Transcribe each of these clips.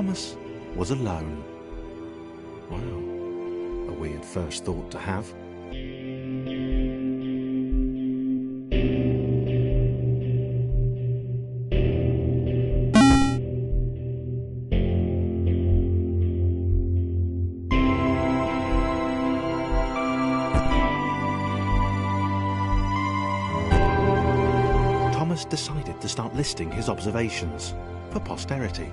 Thomas was alone. Wow, a weird first thought to have. Thomas decided to start listing his observations for posterity.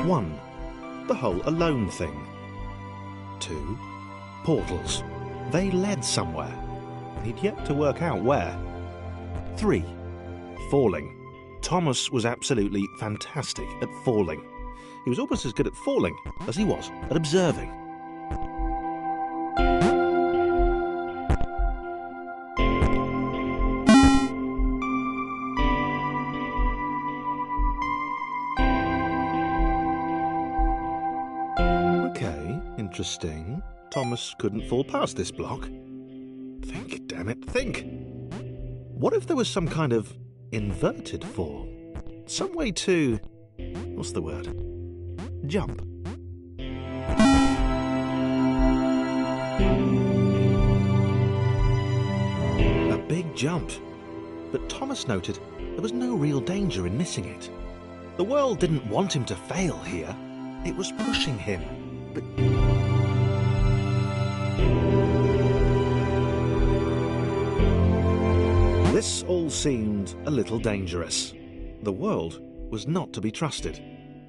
1. The whole alone thing. 2. Portals. They led somewhere. He'd yet to work out where. 3. Falling. Thomas was absolutely fantastic at falling. He was almost as good at falling as he was at observing. Okay, interesting. Thomas couldn't fall past this block. Think, damn it, think! What if there was some kind of inverted fall? Some way to... what's the word? Jump. A big jump. But Thomas noted there was no real danger in missing it. The world didn't want him to fail here. It was pushing him. But... this all seemed a little dangerous. The world was not to be trusted.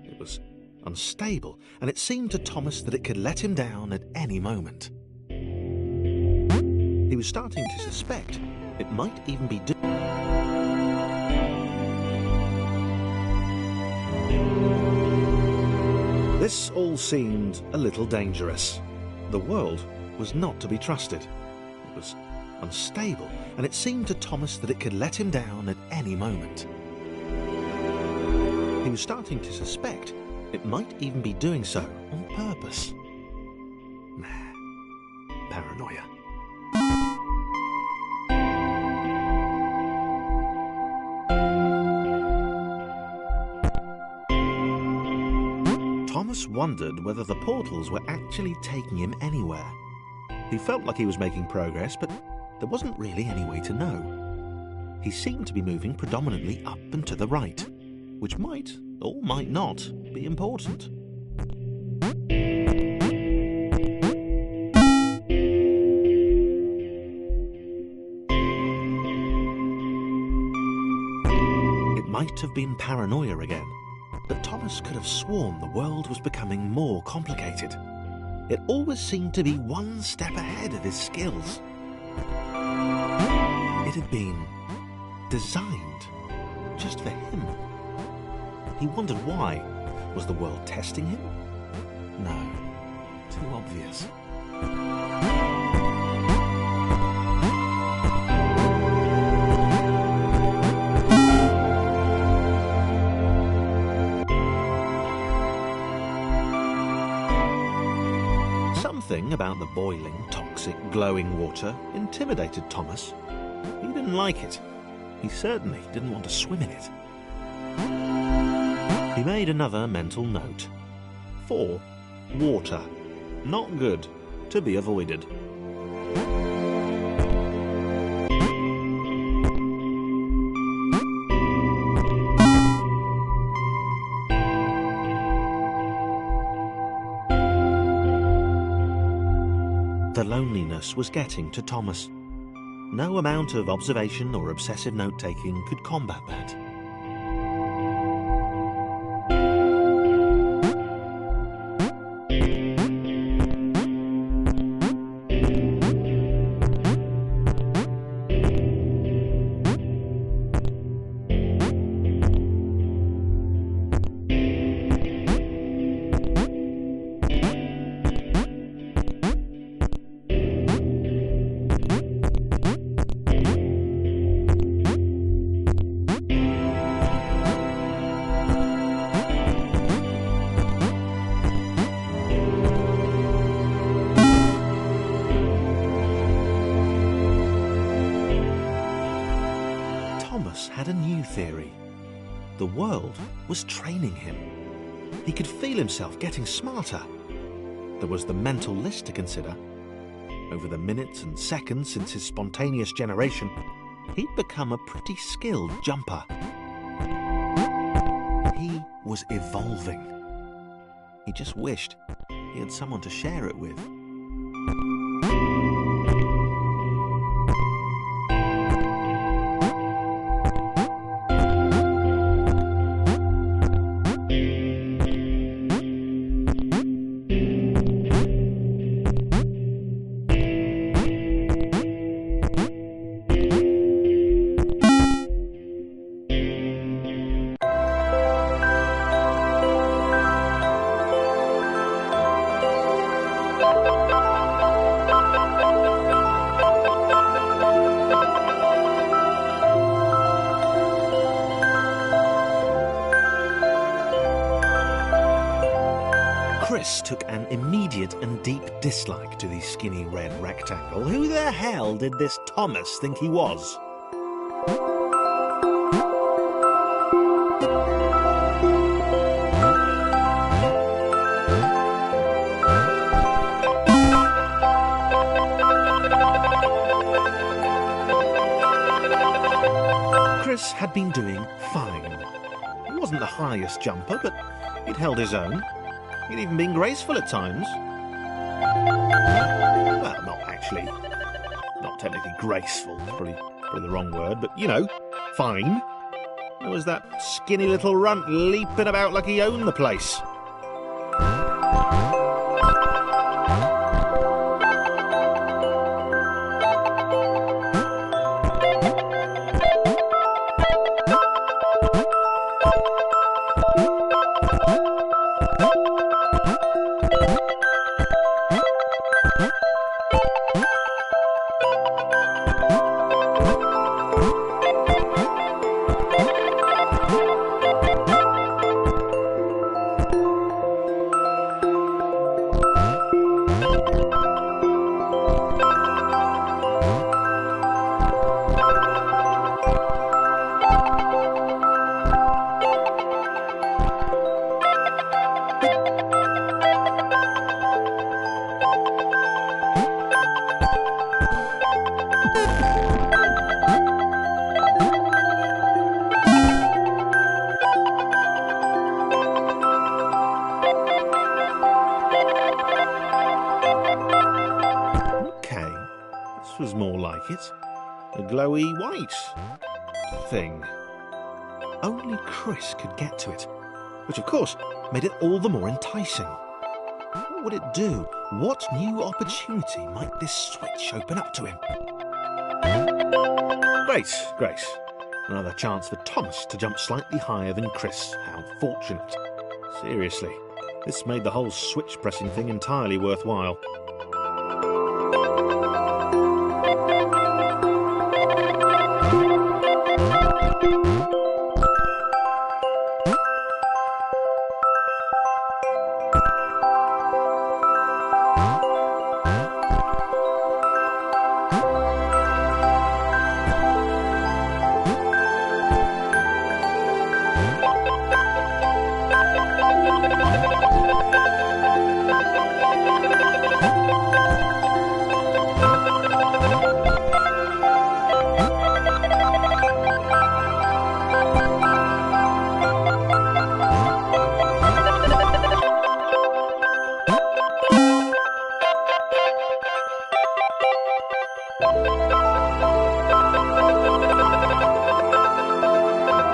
It was unstable, and it seemed to Thomas that it could let him down at any moment. He was starting to suspect it might even be This all seemed a little dangerous. The world was not to be trusted. It was unstable, and it seemed to Thomas that it could let him down at any moment. He was starting to suspect it might even be doing so on purpose. Nah, paranoia. Thomas wondered whether the portals were actually taking him anywhere. He felt like he was making progress, but there wasn't really any way to know. He seemed to be moving predominantly up and to the right, which might, or might not, be important. It might have been paranoia again, but Thomas could have sworn the world was becoming more complicated. It always seemed to be one step ahead of his skills. It had been designed just for him. He wondered why. Was the world testing him? No, too obvious. Something about the boiling, toxic, glowing water intimidated Thomas. He didn't like it. He certainly didn't want to swim in it. He made another mental note. 4. Water. Not good. To be avoided. The loneliness was getting to Thomas. No amount of observation or obsessive note-taking could combat that. Thomas had a new theory. The world was training him. He could feel himself getting smarter. There was the mental list to consider. Over the minutes and seconds since his spontaneous generation, he'd become a pretty skilled jumper. He was evolving. He just wished he had someone to share it with. Chris took an immediate and deep dislike to the skinny red rectangle. Who the hell did this Thomas think he was? Chris had been doing fine. He wasn't the highest jumper, but he'd held his own. He'd even been graceful at times. Well, not actually. Not technically graceful. Probably the wrong word, but, you know, fine. There was that skinny little runt leaping about like he owned the place. Was more like it. A glowy white thing. Only Chris could get to it, which of course made it all the more enticing. What would it do? What new opportunity might this switch open up to him? Great. Another chance for Thomas to jump slightly higher than Chris. How fortunate. Seriously, this made the whole switch pressing thing entirely worthwhile.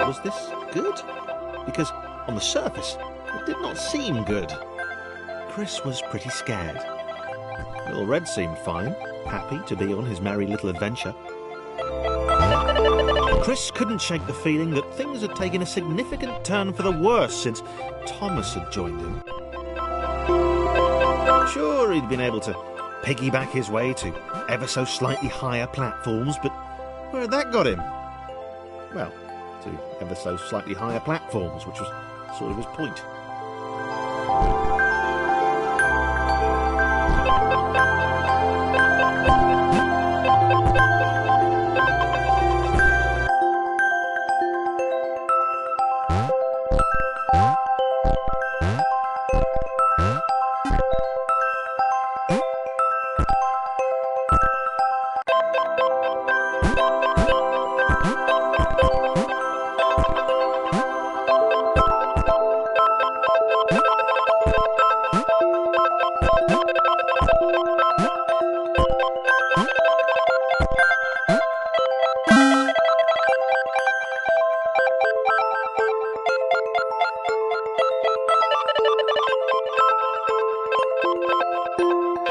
Was this good? Because on the surface, it did not seem good. Chris was pretty scared. Little Red seemed fine, happy to be on his merry little adventure. Chris couldn't shake the feeling that things had taken a significant turn for the worse since Thomas had joined him. Sure, he'd been able to piggyback his way to ever so slightly higher platforms, but where had that got him? Well, to ever so slightly higher platforms, which was sort of his point.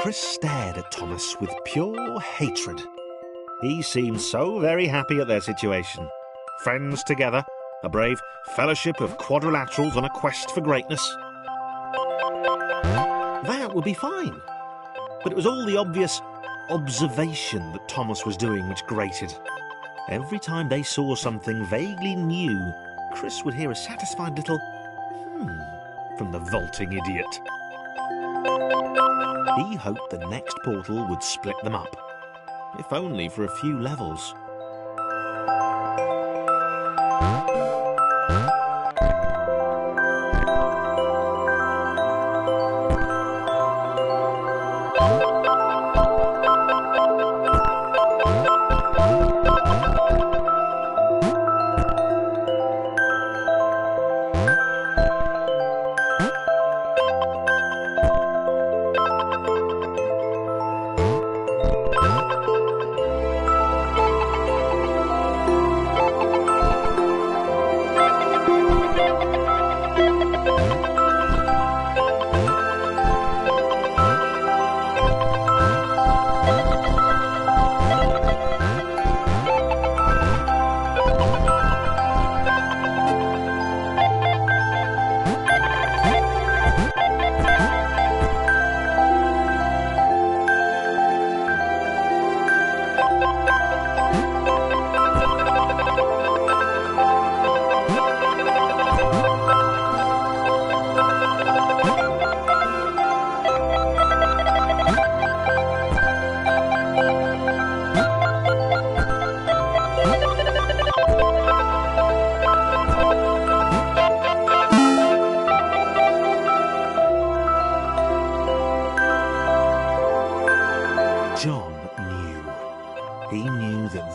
Chris stared at Thomas with pure hatred. He seemed so very happy at their situation. Friends together, a brave fellowship of quadrilaterals on a quest for greatness. That would be fine. But it was all the obvious observation that Thomas was doing which grated. Every time they saw something vaguely new, Chris would hear a satisfied little from the vaulting idiot. He hoped the next portal would split them up, if only for a few levels.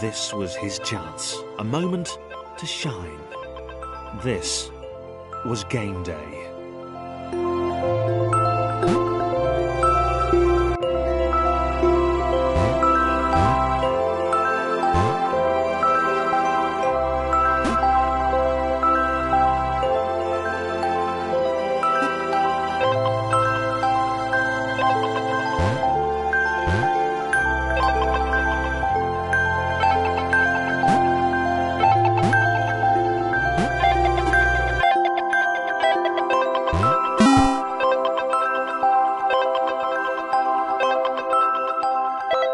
This was his chance, a moment to shine. This was game day.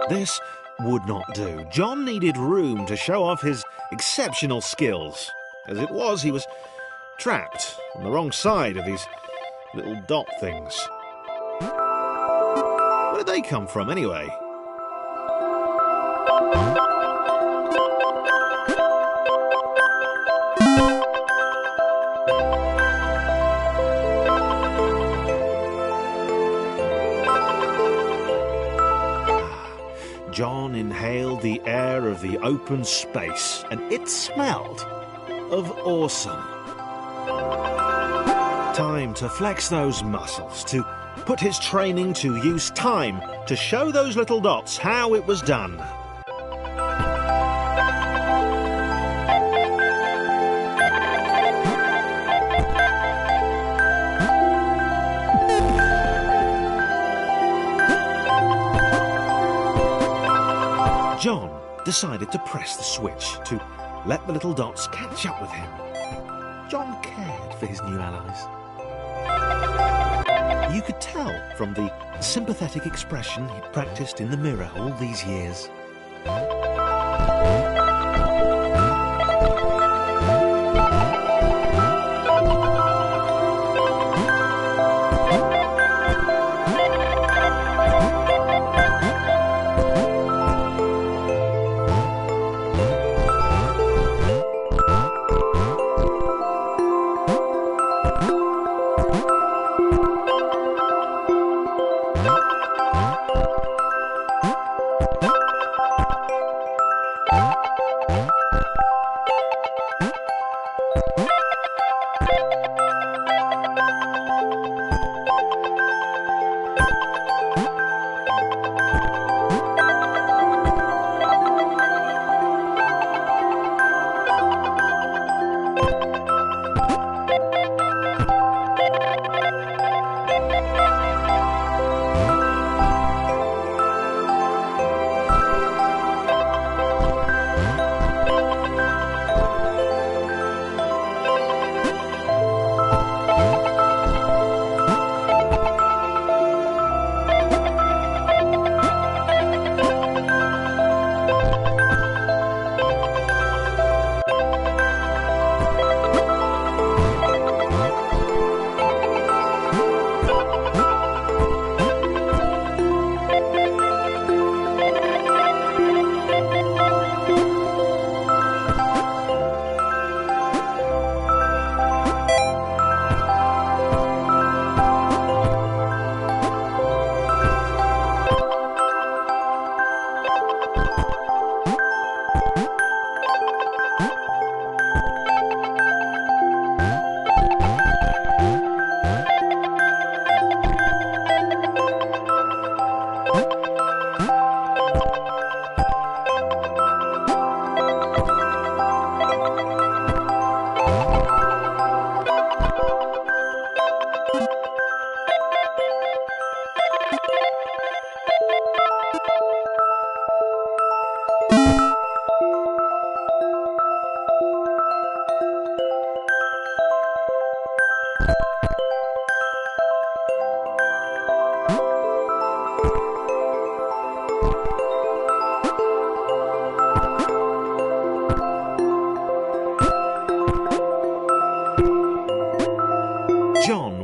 This would not do. John needed room to show off his exceptional skills. As it was, he was trapped on the wrong side of these little dot things. Where did they come from, anyway? John inhaled the air of the open space, and it smelled of awesome. Time to flex those muscles, to put his training to use, time to show those little dots how it was done. John decided to press the switch to let the little dots catch up with him. John cared for his new allies. You could tell from the sympathetic expression he'd practiced in the mirror all these years.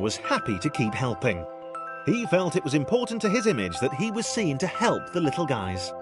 was happy to keep helping. He felt it was important to his image that he was seen to help the little guys.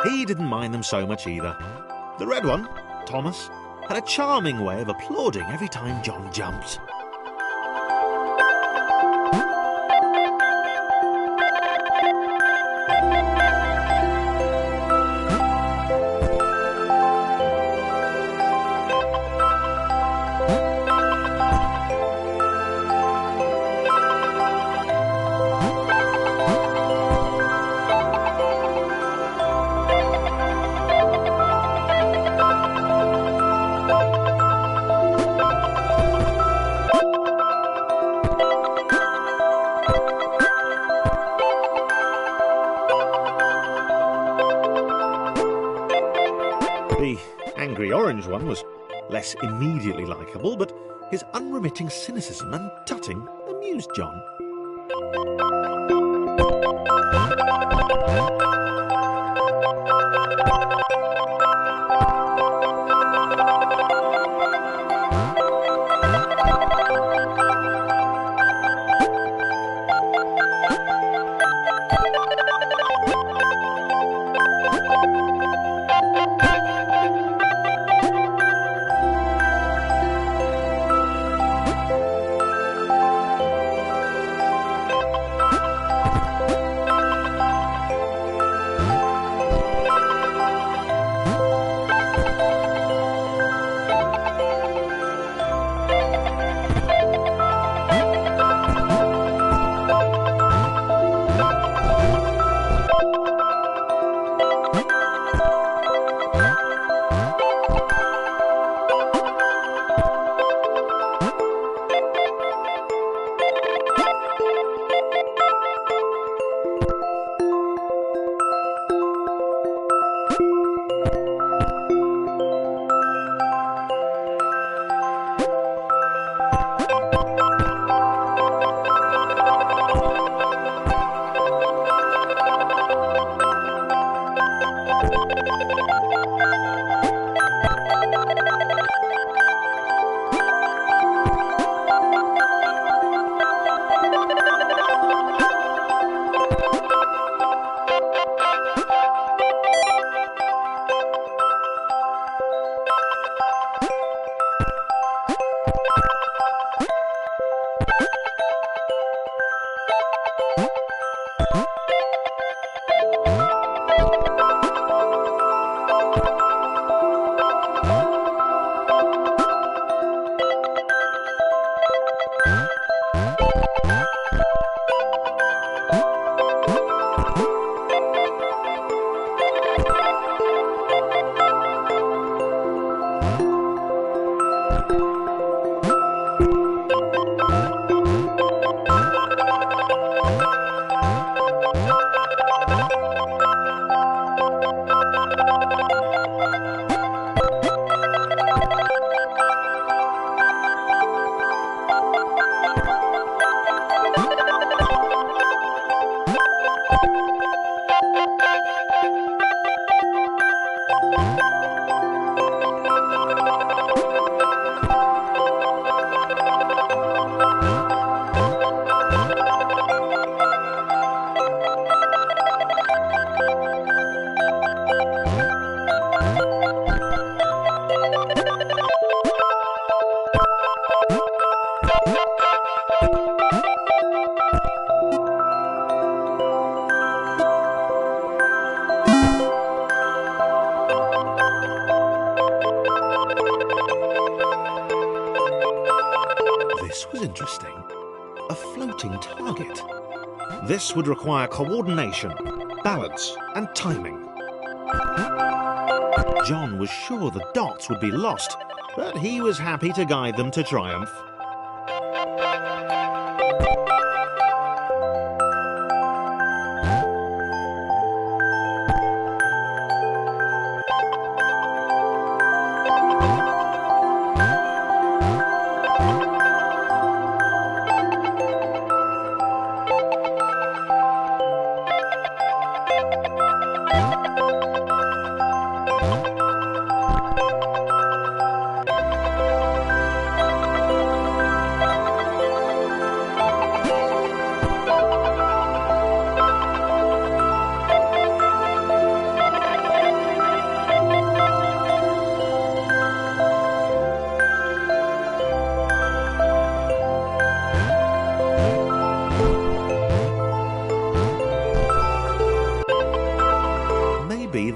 He didn't mind them so much either. The red one, Thomas, had a charming way of applauding every time John jumped. The angry orange one was less immediately likeable, but his unremitting cynicism and tutting amused John. This was interesting. A floating target. This would require coordination, balance, and timing. John was sure the dots would be lost, but he was happy to guide them to triumph.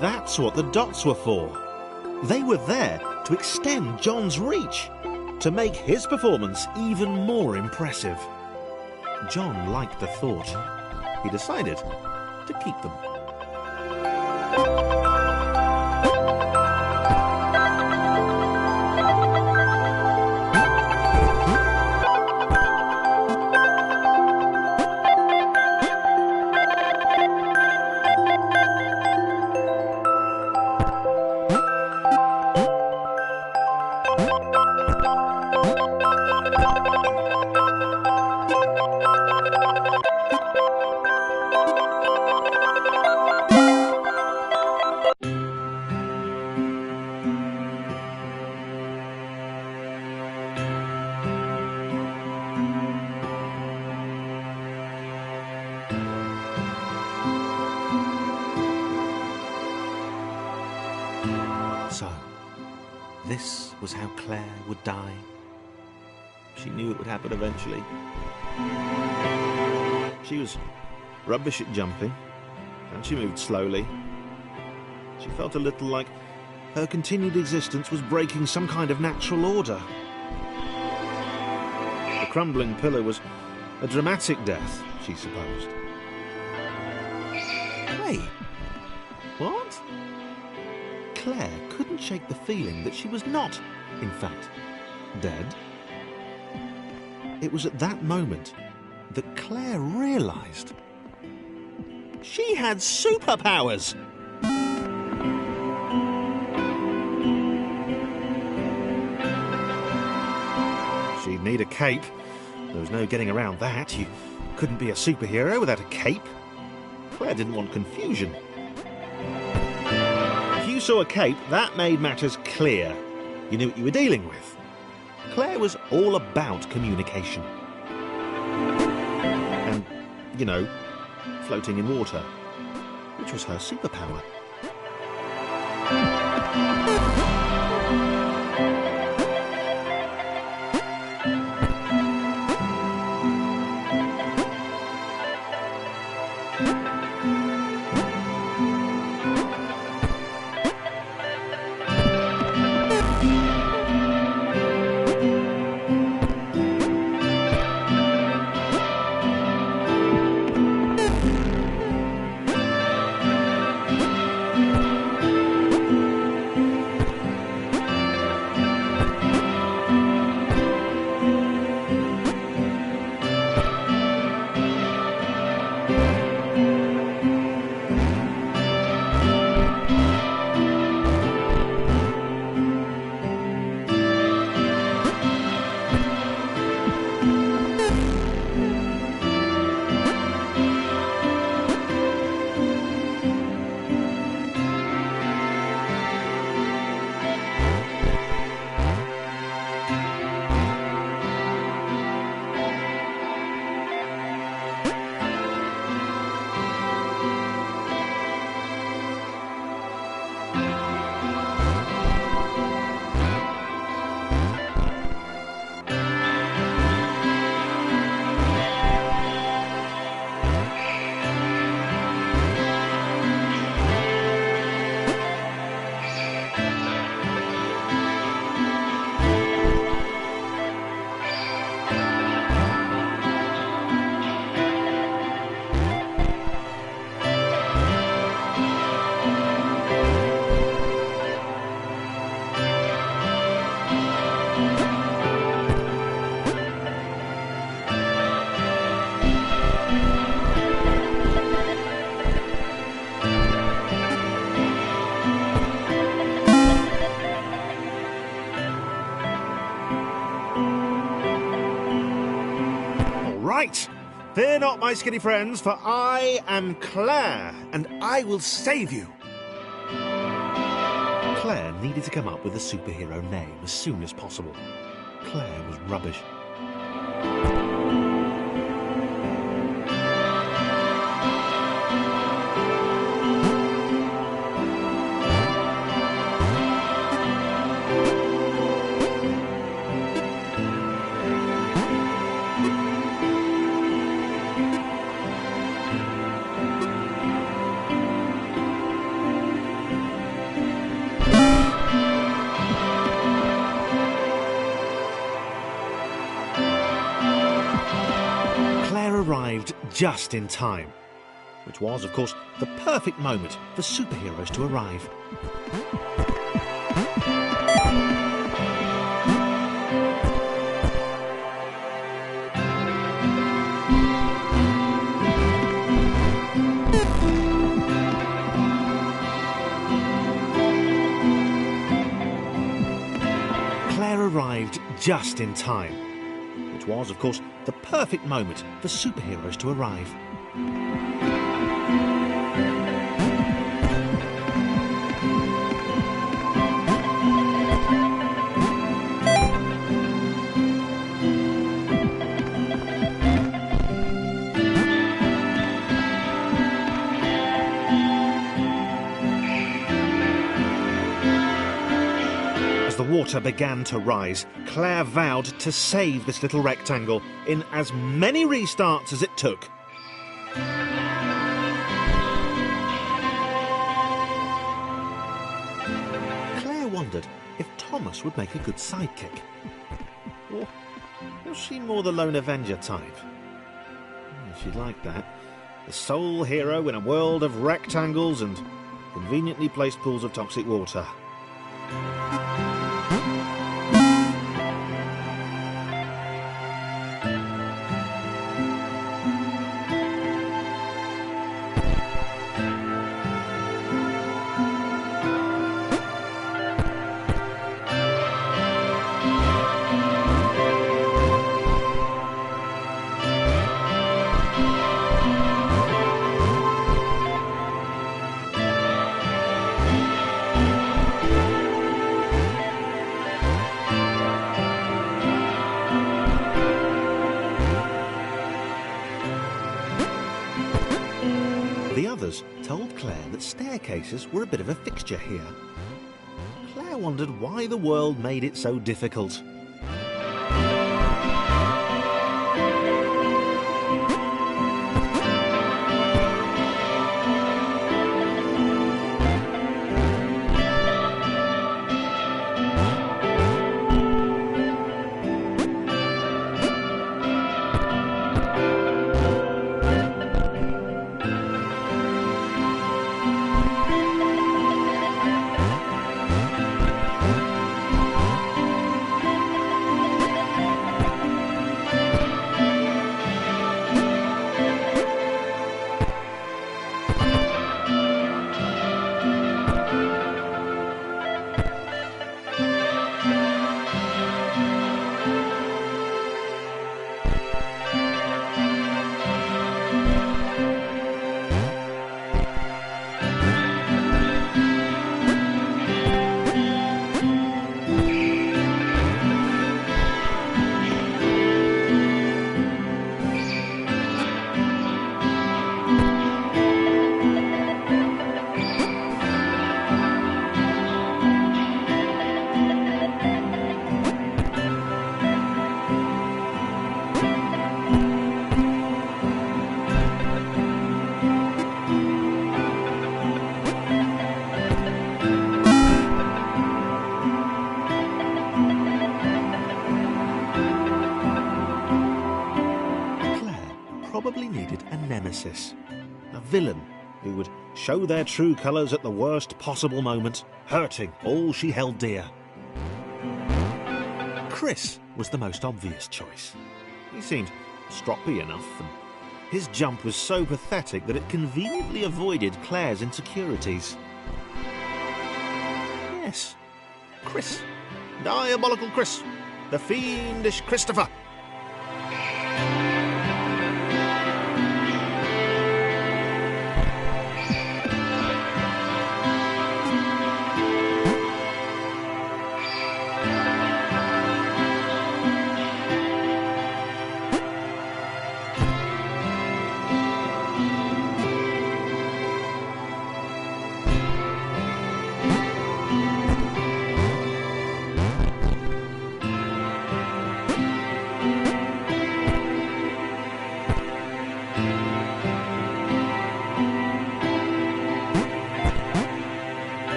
That's what the dots were for. They were there to extend John's reach, to make his performance even more impressive. John liked the thought. He decided to keep them. So, this was how Claire would die. She knew it would happen eventually. She was rubbish at jumping, and she moved slowly. She felt a little like her continued existence was breaking some kind of natural order. The crumbling pillar was a dramatic death, she supposed. Wait, what? Claire couldn't shake the feeling that she was not, in fact, dead. It was at that moment that Claire realised she had superpowers. She'd need a cape. There was no getting around that. You couldn't be a superhero without a cape. Claire didn't want confusion. If you saw a cape, that made matters clear. You knew what you were dealing with. Claire was all about communication. And, you know, floating in water, which was her superpower. Fight! Fear not, my skinny friends, for I am Claire, and I will save you. Claire needed to come up with a superhero name as soon as possible. Claire was rubbish. Arrived just in time, which was, of course, the perfect moment for superheroes to arrive. Claire arrived just in time, which was, of course, the perfect moment for superheroes to arrive. As the water began to rise, Claire vowed to save this little rectangle in as many restarts as it took. Claire wondered if Thomas would make a good sidekick. Or was she more the lone Avenger type? She'd like that. The sole hero in a world of rectangles and conveniently placed pools of toxic water. The others told Claire that staircases were a bit of a fixture here. Claire wondered why the world made it so difficult. Probably needed a nemesis, a villain who would show their true colours at the worst possible moment, hurting all she held dear. Chris was the most obvious choice. He seemed stroppy enough, and his jump was so pathetic that it conveniently avoided Claire's insecurities. Yes, Chris. Diabolical Chris. The fiendish Christopher.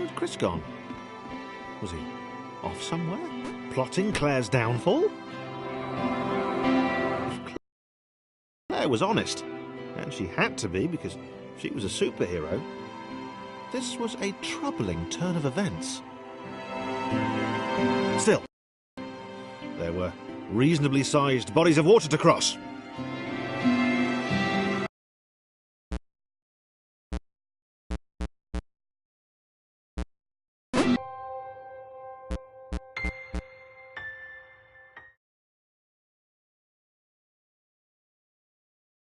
Where's Chris gone? Was he off somewhere? Plotting Claire's downfall? If Claire was honest, and she had to be because she was a superhero, this was a troubling turn of events. Still, there were reasonably sized bodies of water to cross.